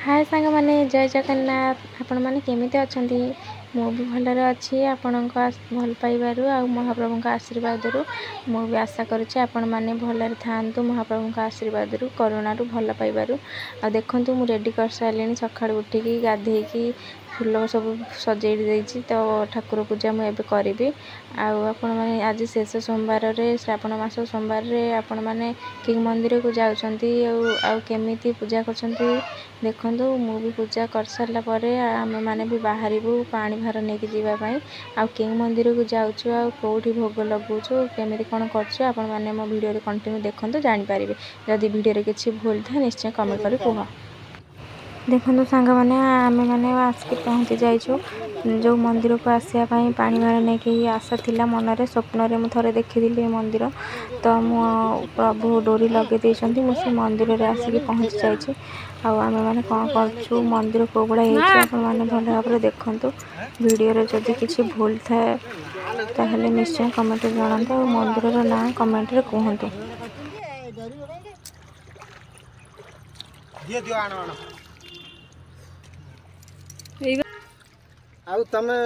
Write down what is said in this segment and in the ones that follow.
हाय सांग माने जय जगन्नाथ आपण माने केमिते अछंती मु भी भलरे अच्छी आपणक भल पाइबारु आ महाप्रभु आशीर्वाद मु भी आशा करुच्ची आपण माने भलरे थांतु महाप्रभु आशीर्वाद करुणा भल पाइबारु आ देखंतु मु रेडी कर साइलेनी सखाळु उठिकी गाधेकी फूल सब सजेई देइछि तो ठाकुर पूजा मु एबे करिवि आपण माने आज शेष सोमवार रे श्रावण मास सोमवार रे आपण माने किंग मंदिर को जाउछंती आ केमिति पूजा करछंती देखंतु मु भी पूजा कर सारला परे आमे माने भी बाहरिबु पानी भार नेकी जीवा पई आ किंग मंदिर को जाउछु आ कोठी भोग लगुछु केमिति कोन करछु आपण माने मो वीडियो रे कंटिन्यू देखंतु जानि पारिबे जदि वीडियो रे किछि भूल था निश्चय कमेंट करि कुह देखो सांग मैंने आम मैंने आसिक पहुँची जाइछु जो मंदिर को आसिया पानी भार नहीं आशा थिला मनरे स्वप्न रे मुझे देखी मंदिर तो मु प्रभु डोरी लगे देइछंती मु से मंदिर रे आसिक पहुँची जाइछि आम मैंने कौन करछु मंदिर को भाड़ा आप मैंने भल भाव देखंतु वीडियो रे जदि किछि भूल थाए ताहले निश्चय कमेंट जणांतु और मंदिर रो नाम कमेंट रे कहंतु आउ तमे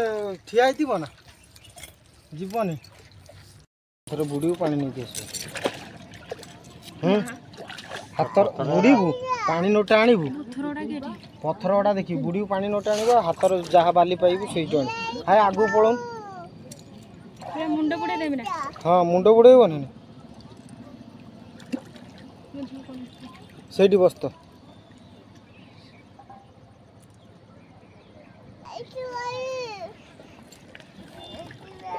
ठिया आइथिबो ना जीवनी थर बुढ़ी पानी नहीं केस हाथर बुढ़ी पानी नोटे आणबू पत्थर गुड़ा देखी बुढ़ी पानी नोटे आण हाथर जहाँ बाली पाइबू से हाय आगू पड़न हाँ मुंड बुड़ेबन से बस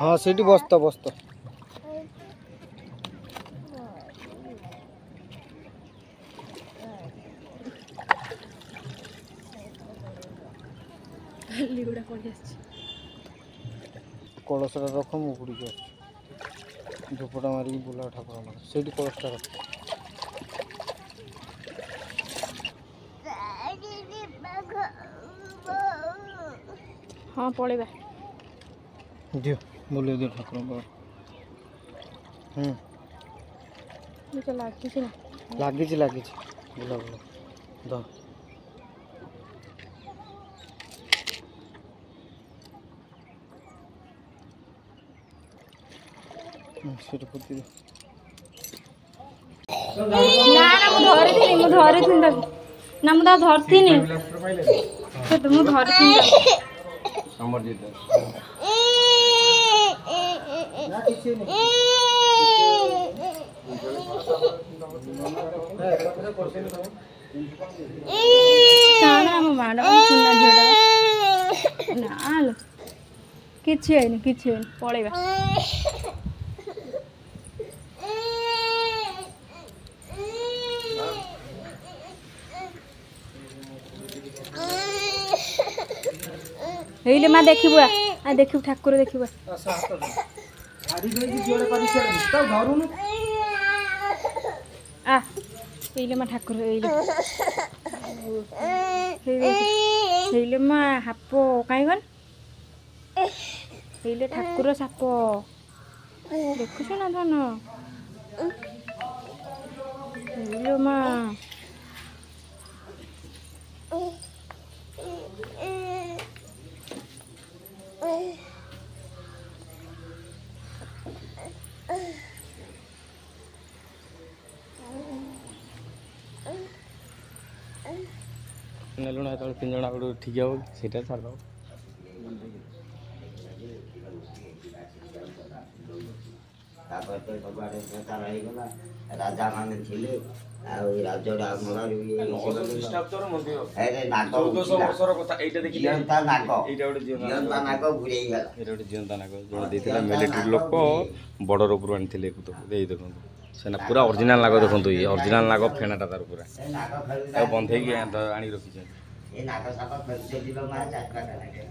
हाँ सीटी बसत बसत कलशा रख मु गुड़ी धूपटा मारिकी बुला ठाकुर से कलशा रख हाँ पड़ेगा दियो बोले दियो ठाकुर लगी बुला बुला द सेट पुती दे ना ना मु धरथिनी ना मु धरथिनी तो मु धरथिनी अमर जी ना किसी नहीं ना मु माडा सुना झेडा ना लो किछि पळेबा हेले मा देखिबु आ देखिबु ठाकुर देखिबु आड़ी दे की जोड़े पारी छड़ तो धरुनु आ हेले मा ठाकुर हेले मा हापो काईगन हेले ठाकुर सापो देखुछ ना धन हेले मा नेलुना तो 3 जना गुड ठीक हो सेटा छाड़ दो तापर तो सबआडे नेता रही गला राजा माने थिले आ राजोडा हमरा डिस्टर्ब तोर मंदिर ए नाग 1400 वर्षर कथा एटा देखि जीवंता नाग एटा ओडे जीवंता नाग घुरेई गला एटा ओडे जीवंता नाग जोड़ देथिला मिलिटरी लोक बॉर्डर ऊपर आनिथिले को तो देई देखंतु सेना पूरा ओरिजिनल नाग देखंतु ये ओरिजिनल नाग फेनाटा तार पूरा ए नाग खेलता बंधे की आनी रखि छ ए नाग साप खेलते दिलो मार चाटका लागे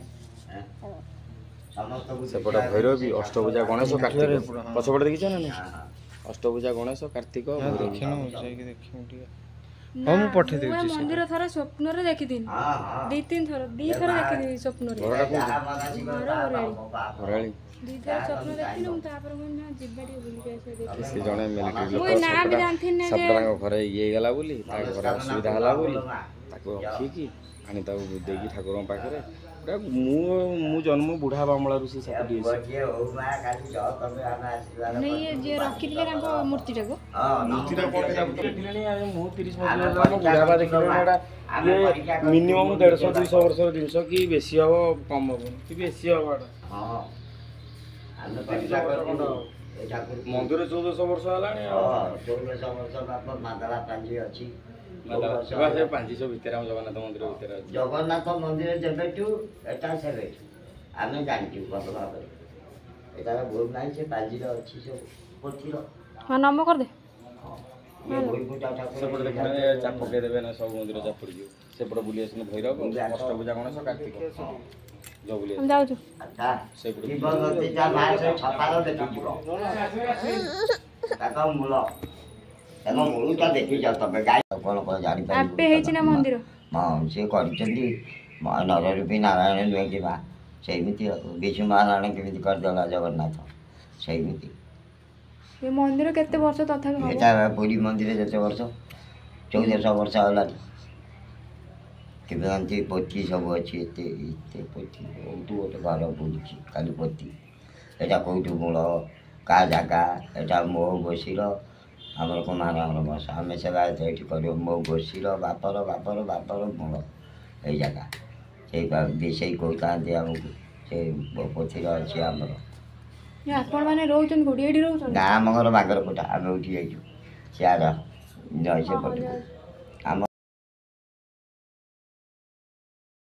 समस्त सेपट भैरवी अष्टभुजा गणेश कार्तिक पछपट देखी ना नहीं अष्टभुजा गणेश कार्तिक ହଁ ମୁଁ ପଠେଇ ମୁଁ ଦେଉଛି ଏ ମନ୍ଦିର ଥରେ ସ୍ୱପ୍ନରେ ଦେଖିଥିଲି ହଁ ହଁ 2-3 ଥର ଦେଖିଥିଲି ସ୍ୱପ୍ନରେ ଯାହା ମନାସିବ ତାହା ପାପ ପାପ। ଘରାଳି 2 ଥର ସ୍ୱପ୍ନ ଦେଖିଥିଲି ମୁଁ ତାପରେ ମୁଁ ନା ଯିବା ଟିକେ ବୁଲିକି ଆସିବା ଦେଖି ସେ ଜଣେ ମିଲିଟାରୀ ମୁଁ ଲୋକ ଏ ନାଁ ବି ଜାଣିଥିନି ଯେ ସାପଟା ତାଙ୍କ ଘରେ ଇଏ ହେଇଗଲା ବୋଲି ତାଙ୍କ ଘରେ ଅସୁବିଧା ହେଲା ବୋଲି ତାକୁ ରଖିକି ଆଣି ତାକୁ ଦେଇକି ଠାକୁରଙ୍କ ପାଖରେ ମୁଁ ଜନ୍ମ ବୁଢ଼ା ବାମଳାରୁ ସେ ସାପଟି ଗୋଟିଏ ହଉ ମା କାଲି ଯାଅ ତମେ ଆମେ ଆଶୀର୍ବାଦ ମାନେ ଇଏ ଯିଏ ରଖିଥିଲେ ତାଙ୍କ ମୂର୍ତ୍ତିଟାକୁ ମୁଁ 30 ବୁଢ଼ା ବା ଦେଖିଲେଣି ଏଇଟା ଇଏ ମିନିମମ୍ 150-200 ବର୍ଷର ଜିନିଷ କି ବେଶୀ ହବ କମ୍ ହବନି କି ବେଶୀ ହବ ଏଇଟା ହଁ ଆମେ ପରୀକ୍ଷା କରିବୁ ଏଇଟାକୁ ମନ୍ଦିର 1400 ବର୍ଷ ହେଲାଣି ଆଉ 1400 ବର୍ଷ ବାପ ମାଦଳା ପାଞ୍ଜି ଅଛି। ସେ 500 ଭିତରେ ଆମ ଜଗନ୍ନାଥ ମନ୍ଦିର ଭିତରେ ଅଛି। ଜଗନ୍ନାଥ ମନ୍ଦିର ଯେବେଠୁ ଏଟା ସେବେଠୁ ଆମେ ଜାଣିଛୁ ଭଲ ଭାବରେ ଏଟାର ଭୁଲ ନାହିଁ ସେ ପାଞ୍ଜିର ଅଛି ସବୁ ପୋଥିର ହଁ ନମ କରିଦେ ସେପଟେ ଦେଖିଲେ ଚାପ ପକେଇଦେବେ ନା ସବୁ ମନ୍ଦିର ଚାପ ପଡ଼ିଯିବ ସେପଟେ ବୁଲି ଆସନ୍ତୁ ଭୈରବ ଅଷ୍ଟଭୁଜା ଗଣେଶ କାର୍ତ୍ତିକ ଯୋଉ ବୁଲି ଆମେ ଯାଉଛୁ ମୂଳ ତାଙ୍କ ମୂଳଟା ଦେଖିଛ ତମେ ଗାଈ କଣ କଣ ଆପେ ହେଇଛି ନା ମନ୍ଦିର ହଁ ସେ କରିଛନ୍ତି ନରରୂପୀ ନାରାୟଣ ନୁହେଁ କିବା ସେମିତି ବିଷ୍ଣୁ ନାରାୟଣ କେମିତି କରିଦେଲା ଜଗନ୍ନାଥ ସେମିତି ଏ ମନ୍ଦିର କେତେ ବର୍ଷ ତଥାପି ହବ ଏଟା ପୁରୀ ମନ୍ଦିର ଯେତେ ବର୍ଷ 1400 ବର୍ଷ ହେଲାଣି କେମିତି ପୋଥି ସବୁ ଅଛି ଏତେ ଏତେ ପୋଥି ବହୁତ ଗୋଟେ ଘର ବୁଲୁଛି ଖାଲି ପୋଥି ଏଇଟା କେଉଁଠୁ ମୂଳ କାହା ଜାଗା ଏଇଟା ମୋ ଗୋଷୀର ଆମର କୁମାରଙ୍କର ବସ ଆମେ ସେବାୟତ ଏଇଠି କରିବୁ ମୋ ଗୋଷୀର ବାପର ମୂଳ ଏଇ ଜାଗା ସେଇ କହୁଥାନ୍ତି ଆମକୁ ସେ ପୋଥିର ଅଛି ଆମର ଆପଣ ମାନେ ରହୁଛନ୍ତି କୋଉଠି ଏଇଠି ରହୁଛନ୍ତି ନା ଆମ ଘର ବାଗରକୋଟା ଆମେ ଉଠି ଯାଇଛୁ ସିଆଡ଼ ନଈ ସେପଟକୁ